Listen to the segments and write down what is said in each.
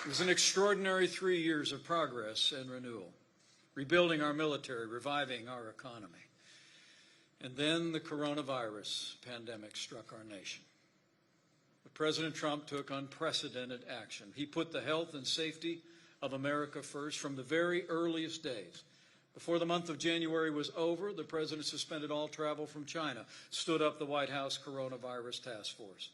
It was an extraordinary 3 years of progress and renewal, rebuilding our military, reviving our economy. And then the coronavirus pandemic struck our nation. But President Trump took unprecedented action. He put the health and safety of America first from the very earliest days. Before the month of January was over, the President suspended all travel from China, stood up the White House Coronavirus Task Force.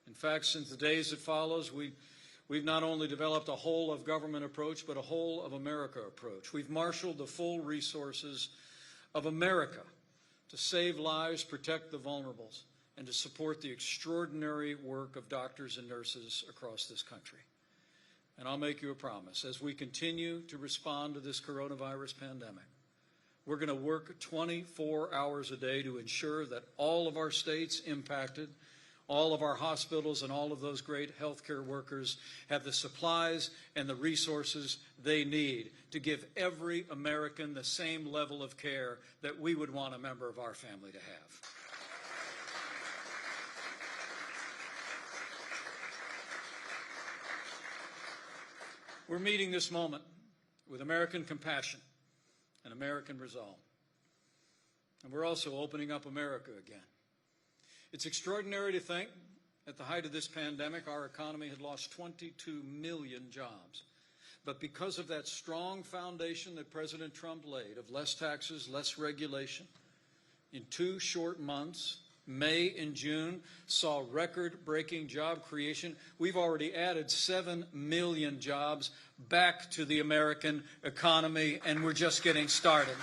In fact, since the days that follows, we've not only developed a whole-of-government approach, but a whole-of-America approach. We've marshaled the full resources of America to save lives, protect the vulnerables, and to support the extraordinary work of doctors and nurses across this country. And I'll make you a promise. As we continue to respond to this coronavirus pandemic, we're going to work 24 hours a day to ensure that all of our states impacted, all of our hospitals and all of those great healthcare workers have the supplies and the resources they need to give every American the same level of care that we would want a member of our family to have. We're meeting this moment with American compassion and American resolve. And we're also opening up America again. It's extraordinary to think, at the height of this pandemic, our economy had lost 22 million jobs. But because of that strong foundation that President Trump laid of less taxes, less regulation, in 2 short months, May and June, saw record-breaking job creation. We've already added 7 million jobs back to the American economy, and we're just getting started.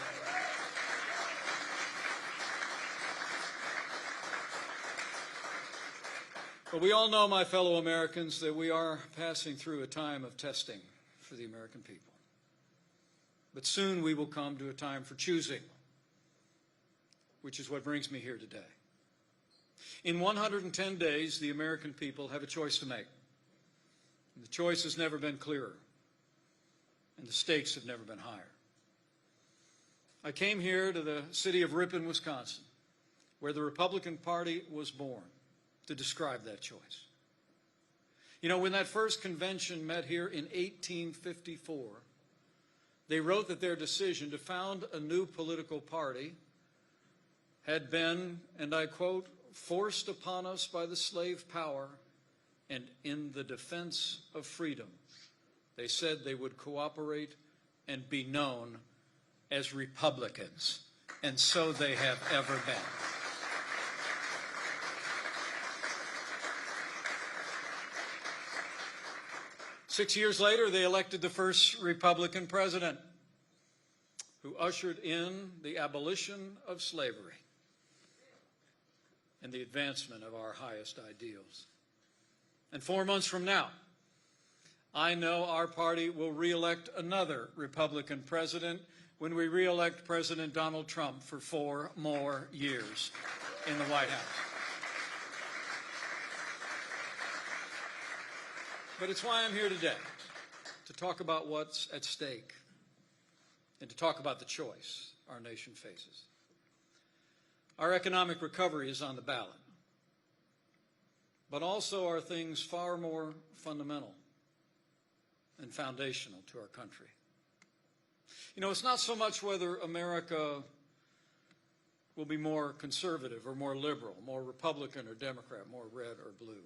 But we all know, my fellow Americans, that we are passing through a time of testing for the American people. But soon we will come to a time for choosing, which is what brings me here today. In 110 days, the American people have a choice to make. And the choice has never been clearer, and the stakes have never been higher. I came here to the city of Ripon, Wisconsin, where the Republican Party was born, to describe that choice. You know, when that first convention met here in 1854, they wrote that their decision to found a new political party had been, and I quote, forced upon us by the slave power, and in the defense of freedom, they said they would cooperate and be known as Republicans, and so they have ever been. Six years later, they elected the first Republican president, who ushered in the abolition of slavery and the advancement of our highest ideals. And 4 months from now, I know our party will re-elect another Republican president when we re-elect President Donald Trump for 4 more years in the White House. But it's why I'm here today, to talk about what's at stake and to talk about the choice our nation faces. Our economic recovery is on the ballot, but also are things far more fundamental and foundational to our country. You know, it's not so much whether America will be more conservative or more liberal, more Republican or Democrat, more red or blue.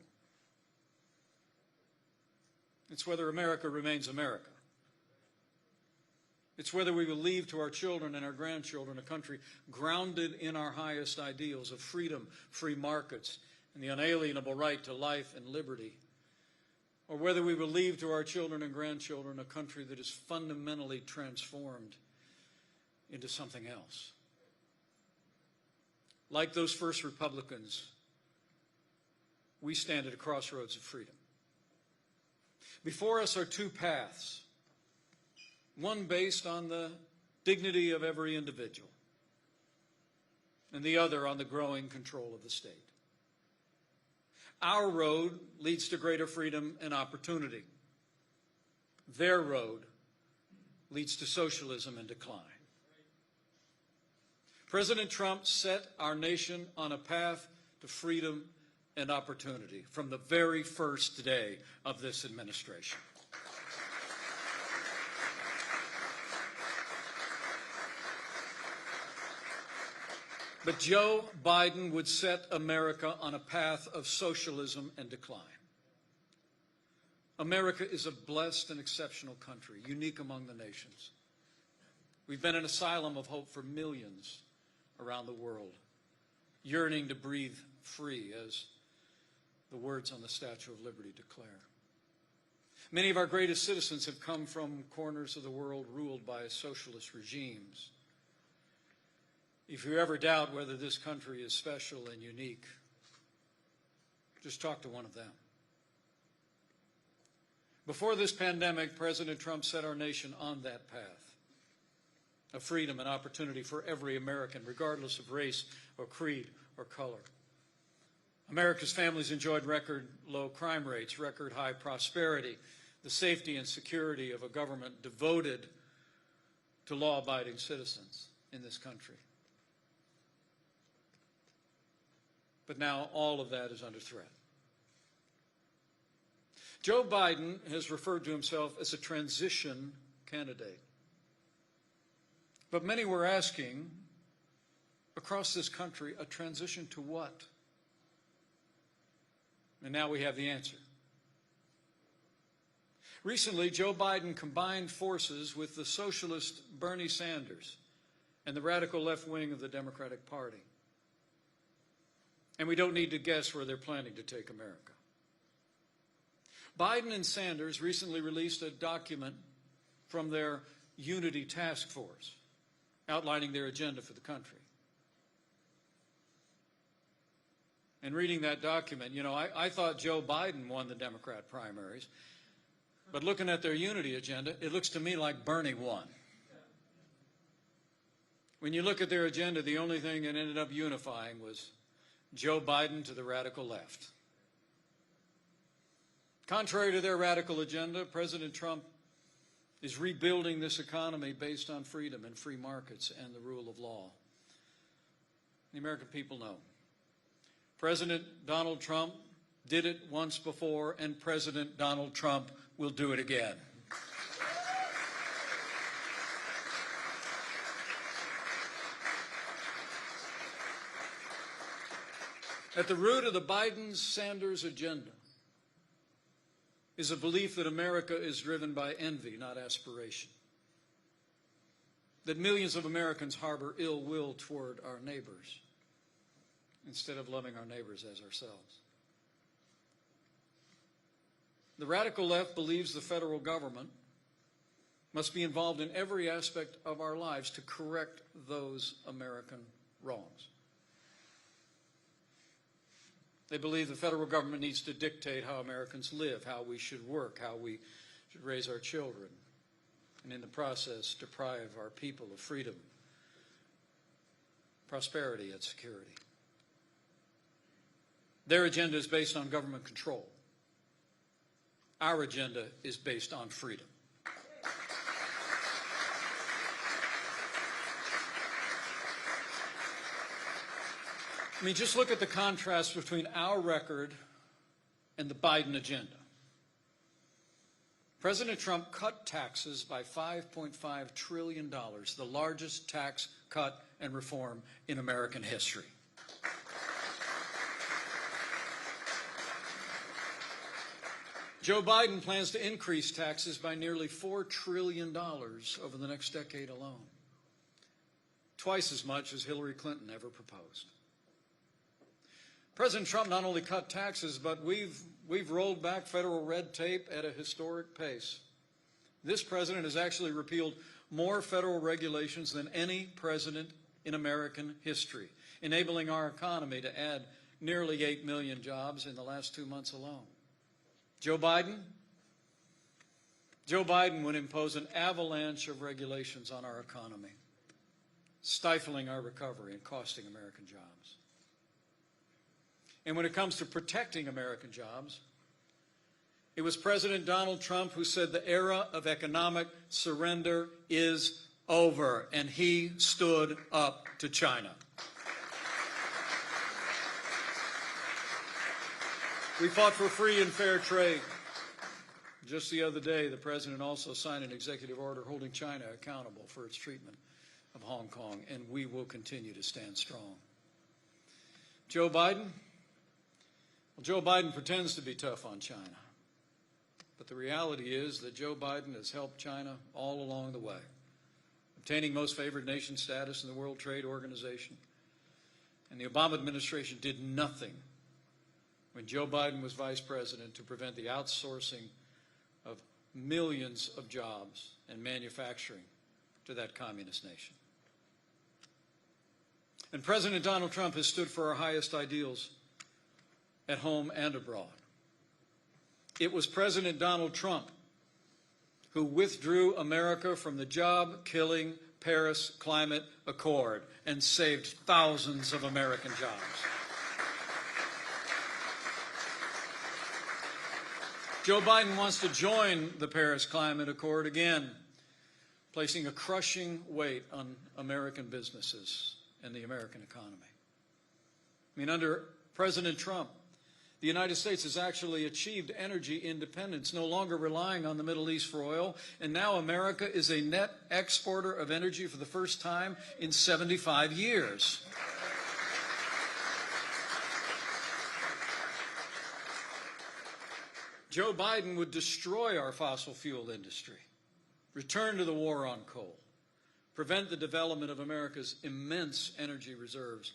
It's whether America remains America. It's whether we will leave to our children and our grandchildren a country grounded in our highest ideals of freedom, free markets, and the unalienable right to life and liberty. Or whether we will leave to our children and grandchildren a country that is fundamentally transformed into something else. Like those first Republicans, we stand at a crossroads of freedom. Before us are 2 paths, one based on the dignity of every individual, and the other on the growing control of the state. Our road leads to greater freedom and opportunity. Their road leads to socialism and decline. President Trump set our nation on a path to freedom and opportunity from the very first day of this administration. But Joe Biden would set America on a path of socialism and decline. America is a blessed and exceptional country, unique among the nations. We've been an asylum of hope for millions around the world, yearning to breathe free, as the words on the Statue of Liberty declare. Many of our greatest citizens have come from corners of the world ruled by socialist regimes. If you ever doubt whether this country is special and unique, just talk to one of them. Before this pandemic, President Trump set our nation on that path of freedom and opportunity for every American, regardless of race or creed or color. America's families enjoyed record low crime rates, record high prosperity, the safety and security of a government devoted to law-abiding citizens in this country. But now all of that is under threat. Joe Biden has referred to himself as a transition candidate. But many were asking, across this country, a transition to what? And now we have the answer. Recently, Joe Biden combined forces with the socialist Bernie Sanders and the radical left wing of the Democratic Party. And we don't need to guess where they're planning to take America. Biden and Sanders recently released a document from their Unity Task Force outlining their agenda for the country. And reading that document, I thought Joe Biden won the Democrat primaries, but looking at their unity agenda, it looks to me like Bernie won. When you look at their agenda, the only thing that ended up unifying was Joe Biden to the radical left. Contrary to their radical agenda, President Trump is rebuilding this economy based on freedom and free markets and the rule of law. The American people know. President Donald Trump did it once before, and President Donald Trump will do it again. At the root of the Biden-Sanders agenda is a belief that America is driven by envy, not aspiration. That millions of Americans harbor ill will toward our neighbors instead of loving our neighbors as ourselves. The radical left believes the federal government must be involved in every aspect of our lives to correct those American wrongs. They believe the federal government needs to dictate how Americans live, how we should work, how we should raise our children, and in the process deprive our people of freedom, prosperity, and security. Their agenda is based on government control. Our agenda is based on freedom. I mean, just look at the contrast between our record and the Biden agenda. President Trump cut taxes by $5.5 trillion, the largest tax cut and reform in American history. Joe Biden plans to increase taxes by nearly $4 trillion over the next decade alone, twice as much as Hillary Clinton ever proposed. President Trump not only cut taxes, but we've rolled back federal red tape at a historic pace. This president has actually repealed more federal regulations than any president in American history, enabling our economy to add nearly 8 million jobs in the last 2 months alone. Joe Biden would impose an avalanche of regulations on our economy, stifling our recovery and costing American jobs. And when it comes to protecting American jobs, it was President Donald Trump who said the era of economic surrender is over, and he stood up to China. We fought for free and fair trade. Just the other day, the president also signed an executive order holding China accountable for its treatment of Hong Kong, and we will continue to stand strong. Joe Biden? Well, Joe Biden pretends to be tough on China. But the reality is that Joe Biden has helped China all along the way, obtaining most favored nation status in the World Trade Organization. And the Obama administration did nothing when Joe Biden was vice president to prevent the outsourcing of millions of jobs and manufacturing to that communist nation. And President Donald Trump has stood for our highest ideals at home and abroad. It was President Donald Trump who withdrew America from the job-killing Paris Climate Accord and saved thousands of American jobs. Joe Biden wants to join the Paris Climate Accord again, placing a crushing weight on American businesses and the American economy. I mean, under President Trump, the United States has actually achieved energy independence, no longer relying on the Middle East for oil, and now America is a net exporter of energy for the first time in 75 years. Joe Biden would destroy our fossil fuel industry, return to the war on coal, prevent the development of America's immense energy reserves,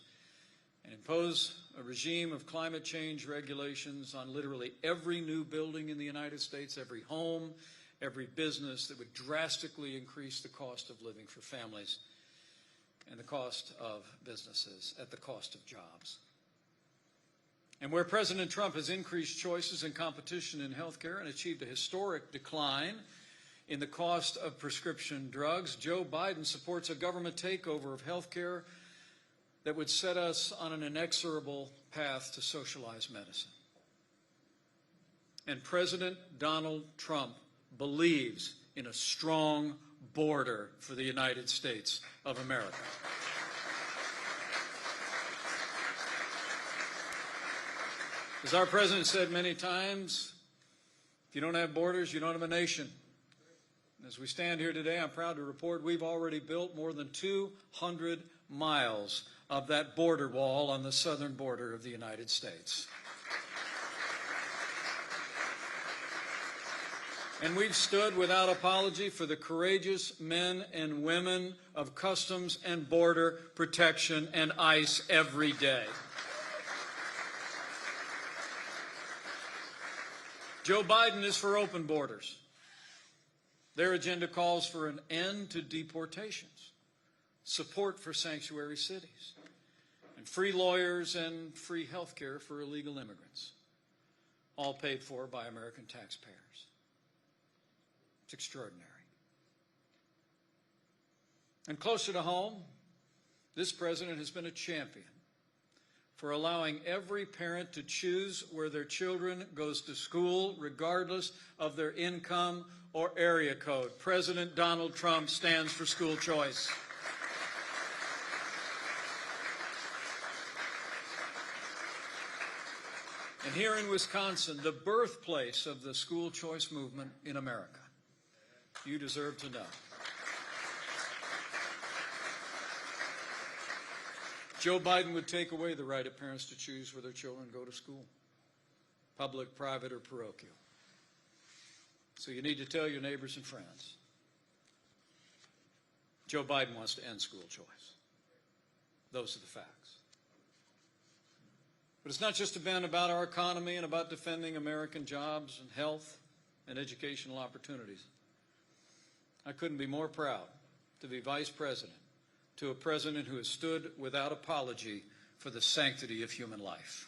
and impose a regime of climate change regulations on literally every new building in the United States, every home, every business that would drastically increase the cost of living for families and the cost of businesses at the cost of jobs. And where President Trump has increased choices and competition in health care and achieved a historic decline in the cost of prescription drugs, Joe Biden supports a government takeover of health care that would set us on an inexorable path to socialized medicine. And President Donald Trump believes in a strong border for the United States of America. As our president said many times, if you don't have borders, you don't have a nation. As we stand here today, I'm proud to report we've already built more than 200 miles of that border wall on the southern border of the United States. And we've stood without apology for the courageous men and women of Customs and Border Protection and ICE every day. Joe Biden is for open borders. Their agenda calls for an end to deportations, support for sanctuary cities, and free lawyers and free health care for illegal immigrants, all paid for by American taxpayers. It's extraordinary. And closer to home, this president has been a champion for allowing every parent to choose where their children goes to school, regardless of their income or area code. President Donald Trump stands for school choice. And here in Wisconsin, the birthplace of the school choice movement in America, you deserve to know. Joe Biden would take away the right of parents to choose where their children go to school, public, private, or parochial. So you need to tell your neighbors and friends, Joe Biden wants to end school choice. Those are the facts. But it's not just been about our economy and about defending American jobs and health and educational opportunities. I couldn't be more proud to be vice president to a president who has stood without apology for the sanctity of human life.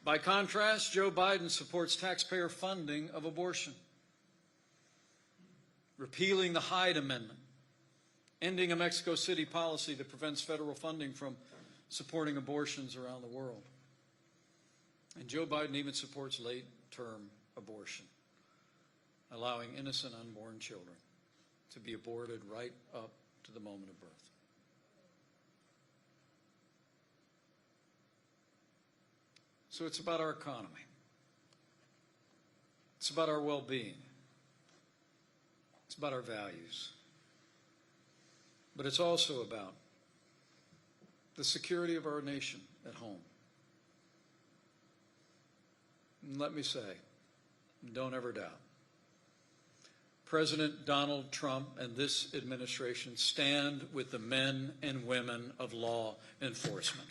By contrast, Joe Biden supports taxpayer funding of abortion, repealing the Hyde Amendment, ending a Mexico City policy that prevents federal funding from supporting abortions around the world. And Joe Biden even supports late-term abortion, allowing innocent unborn children to be aborted right up to the moment of birth. So it's about our economy. It's about our well-being. It's about our values. But it's also about the security of our nation at home. And let me say, don't ever doubt, President Donald Trump and this administration stand with the men and women of law enforcement.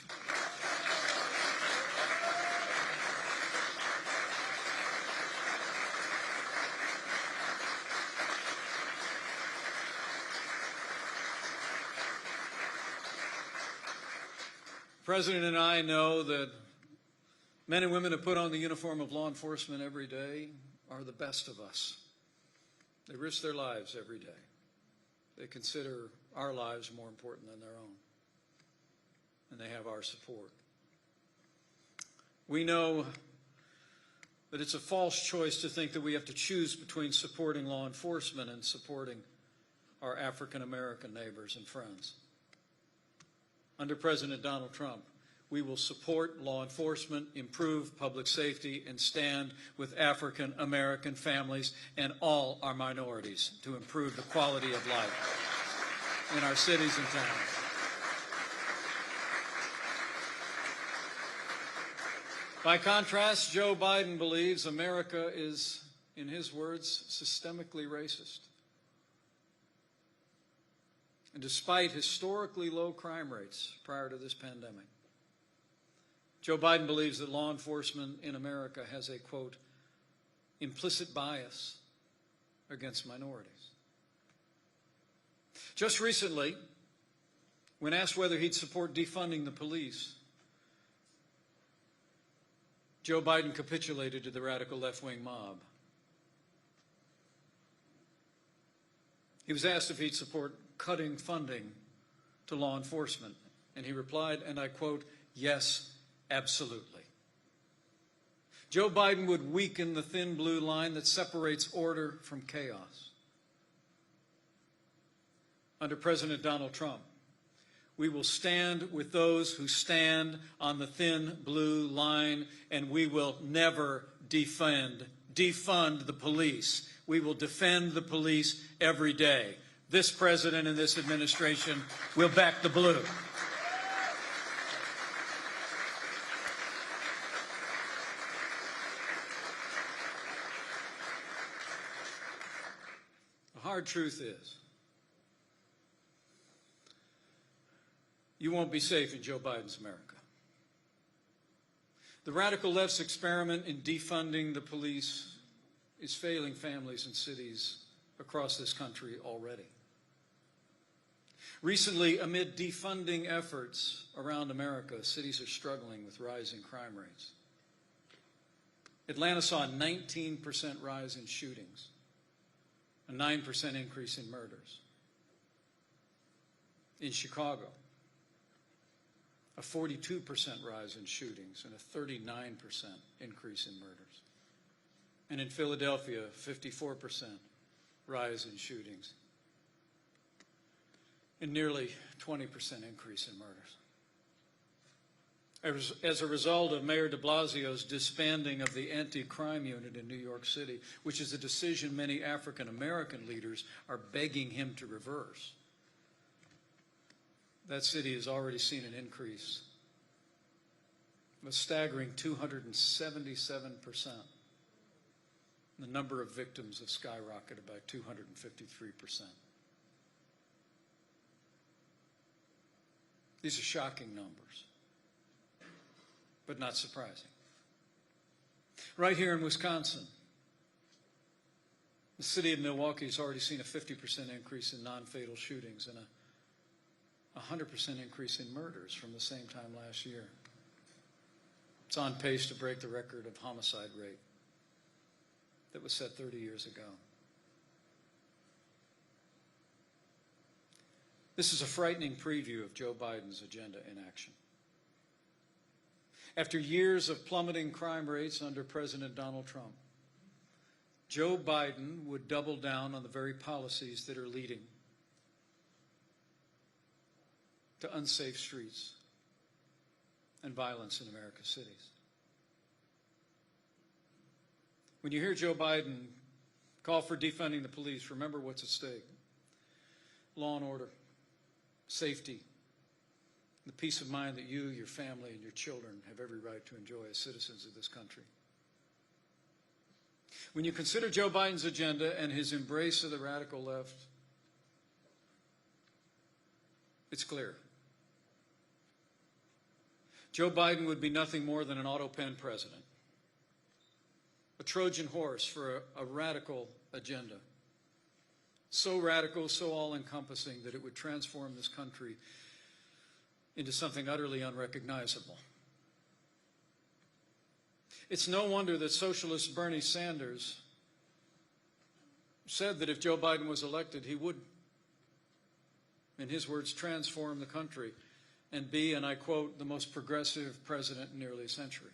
The President and I know that men and women who put on the uniform of law enforcement every day are the best of us. They risk their lives every day. They consider our lives more important than their own. And they have our support. We know that it's a false choice to think that we have to choose between supporting law enforcement and supporting our African American neighbors and friends. Under President Donald Trump, we will support law enforcement, improve public safety, and stand with African American families and all our minorities to improve the quality of life in our cities and towns. By contrast, Joe Biden believes America is, in his words, systemically racist. And despite historically low crime rates prior to this pandemic, Joe Biden believes that law enforcement in America has a, quote, implicit bias against minorities. Just recently, when asked whether he'd support defunding the police, Joe Biden capitulated to the radical left-wing mob. He was asked if he'd support cutting funding to law enforcement, and he replied, and I quote, yes, absolutely. Joe Biden would weaken the thin blue line that separates order from chaos. Under President Donald Trump, we will stand with those who stand on the thin blue line, and we will never defund the police. We will defend the police every day. This president and this administration will back the blue. The hard truth is, you won't be safe in Joe Biden's America. The radical left's experiment in defunding the police is failing families and cities across this country already. Recently, amid defunding efforts around America, cities are struggling with rising crime rates. Atlanta saw a 19% rise in shootings, a 9% increase in murders. In Chicago, a 42% rise in shootings and a 39% increase in murders. And in Philadelphia, 54% rise in shootings and nearly 20% increase in murders. As a result of Mayor de Blasio's disbanding of the anti-crime unit in New York City, which is a decision many African American leaders are begging him to reverse, that city has already seen an increase of a staggering 277%. The number of victims have skyrocketed by 253%. These are shocking numbers, but not surprising. Right here in Wisconsin, the city of Milwaukee has already seen a 50% increase in non-fatal shootings and a 100% increase in murders from the same time last year. It's on pace to break the record of homicide rate that was set 30 years ago. This is a frightening preview of Joe Biden's agenda in action. After years of plummeting crime rates under President Donald Trump, Joe Biden would double down on the very policies that are leading to unsafe streets and violence in America's cities. When you hear Joe Biden call for defunding the police, remember what's at stake. Law and order, safety, the peace of mind that you, your family, and your children have every right to enjoy as citizens of this country. When you consider Joe Biden's agenda and his embrace of the radical left, it's clear. Joe Biden would be nothing more than an auto-pen president, a Trojan horse for a radical agenda, so radical, so all-encompassing that it would transform this country into something utterly unrecognizable. It's no wonder that socialist Bernie Sanders said that if Joe Biden was elected, he would, in his words, transform the country and be, and I quote, the most progressive president in nearly a century.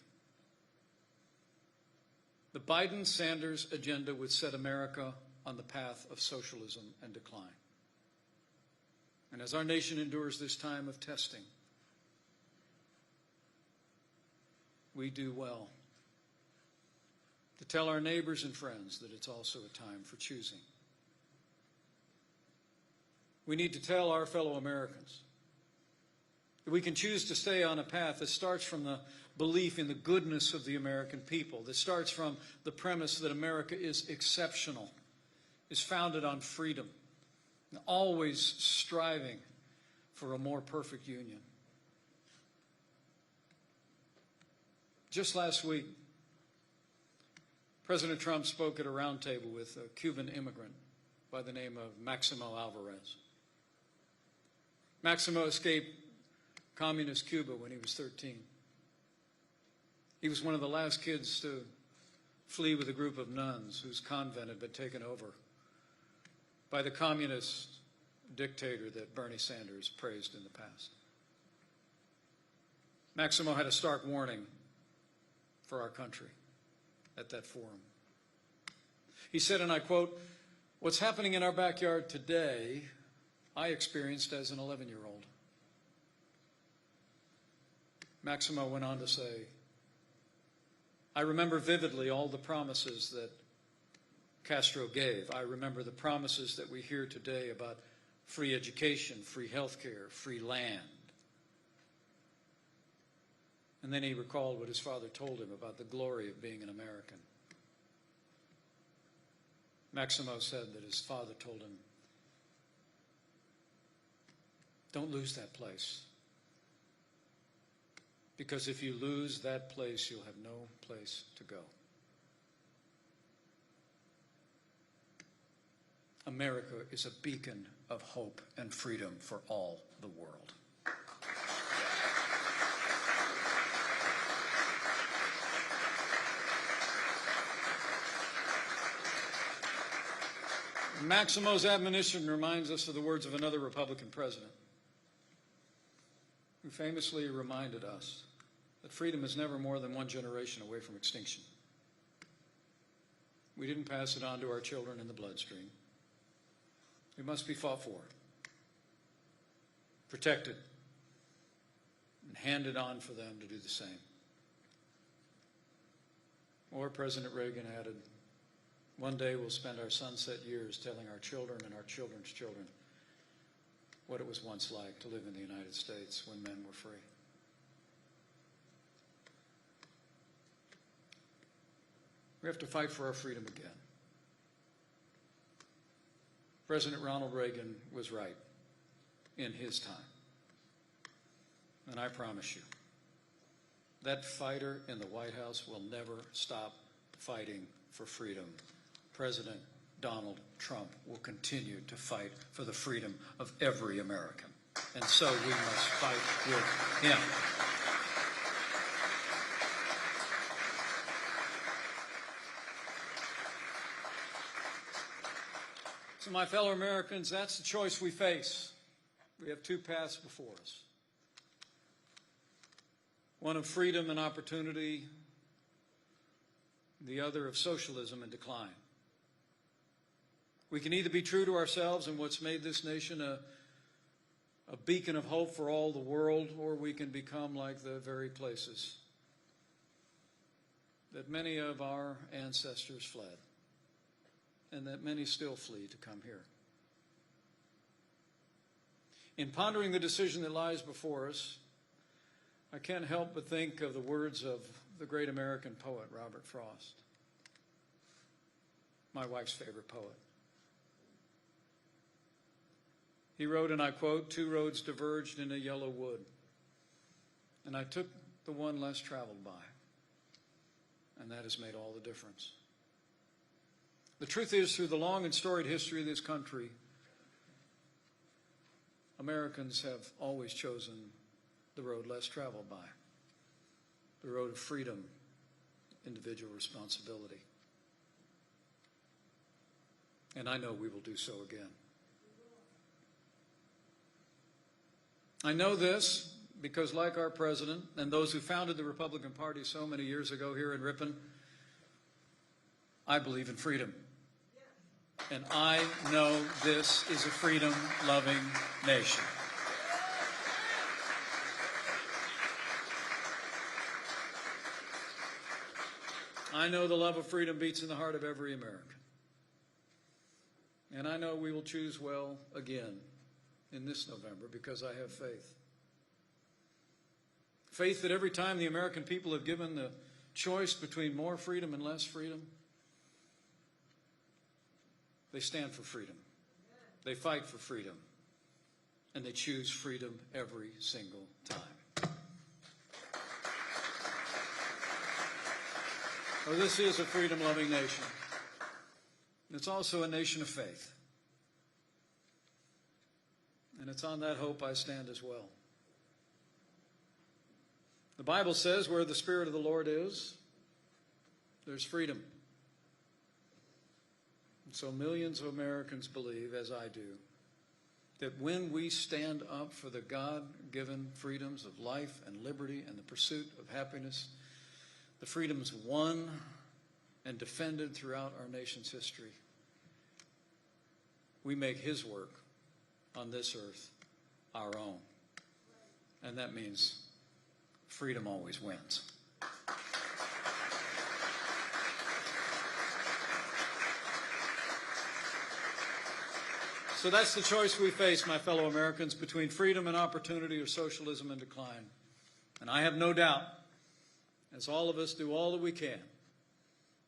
The Biden-Sanders agenda would set America on the path of socialism and decline. And as our nation endures this time of testing, we do well to tell our neighbors and friends that it's also a time for choosing. We need to tell our fellow Americans that we can choose to stay on a path that starts from the belief in the goodness of the American people, that starts from the premise that America is exceptional, is founded on freedom, and always striving for a more perfect union. Just last week, President Trump spoke at a roundtable with a Cuban immigrant by the name of Maximo Alvarez. Maximo escaped communist Cuba when he was 13. He was one of the last kids to flee with a group of nuns whose convent had been taken over by the communist dictator that Bernie Sanders praised in the past. Maximo had a stark warning for our country at that forum. He said, and I quote, "What's happening in our backyard today, I experienced as an 11-year-old. Maximo went on to say, I remember vividly all the promises that Castro gave. I remember the promises that we hear today about free education, free health care, free land. And then he recalled what his father told him about the glory of being an American. Maximo said that his father told him, don't lose that place. Because if you lose that place, you'll have no place to go. America is a beacon of hope and freedom for all the world. Maximo's admonition reminds us of the words of another Republican president who famously reminded us that freedom is never more than one generation away from extinction. We didn't pass it on to our children in the bloodstream. It must be fought for, protected, and handed on for them to do the same. Or President Reagan added, one day we'll spend our sunset years telling our children and our children's children what it was once like to live in the United States when men were free. We have to fight for our freedom again. President Ronald Reagan was right in his time. And I promise you, that fighter in the White House will never stop fighting for freedom. President Donald Trump will continue to fight for the freedom of every American. And so we must fight with him. So my fellow Americans, that's the choice we face. We have two paths before us. One of freedom and opportunity, the other of socialism and decline. We can either be true to ourselves and what's made this nation a beacon of hope for all the world, or we can become like the very places that many of our ancestors fled, and that many still flee to come here. In pondering the decision that lies before us, I can't help but think of the words of the great American poet, Robert Frost, my wife's favorite poet. He wrote, and I quote, "Two roads diverged in a yellow wood, and I took the one less traveled by, and that has made all the difference." The truth is, through the long and storied history of this country, Americans have always chosen the road less traveled by, the road of freedom, individual responsibility. And I know we will do so again. I know this because, like our president and those who founded the Republican Party so many years ago here in Ripon, I believe in freedom. And I know this is a freedom-loving nation. I know the love of freedom beats in the heart of every American. And I know we will choose well again in this November because I have faith. Faith that every time the American people have given the choice between more freedom and less freedom, they stand for freedom. They fight for freedom. And they choose freedom every single time. Oh, this is a freedom-loving nation. It's also a nation of faith. And it's on that hope I stand as well. The Bible says where the Spirit of the Lord is, there's freedom. And so millions of Americans believe, as I do, that when we stand up for the God-given freedoms of life and liberty and the pursuit of happiness, the freedoms won and defended throughout our nation's history, we make His work on this earth our own. And that means freedom always wins. So that's the choice we face, my fellow Americans, between freedom and opportunity or socialism and decline. And I have no doubt, as all of us do all that we can,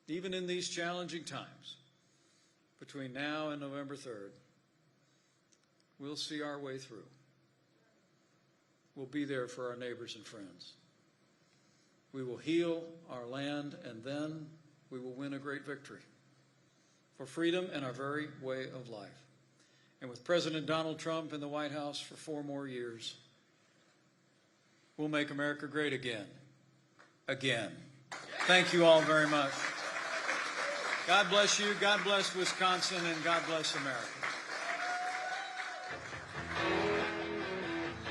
even in these challenging times, between now and November 3rd, we'll see our way through. We'll be there for our neighbors and friends. We will heal our land, and then we will win a great victory for freedom and our very way of life. And with President Donald Trump in the White House for 4 more years, we'll make America great again. Again. Thank you all very much. God bless you, God bless Wisconsin, and God bless America.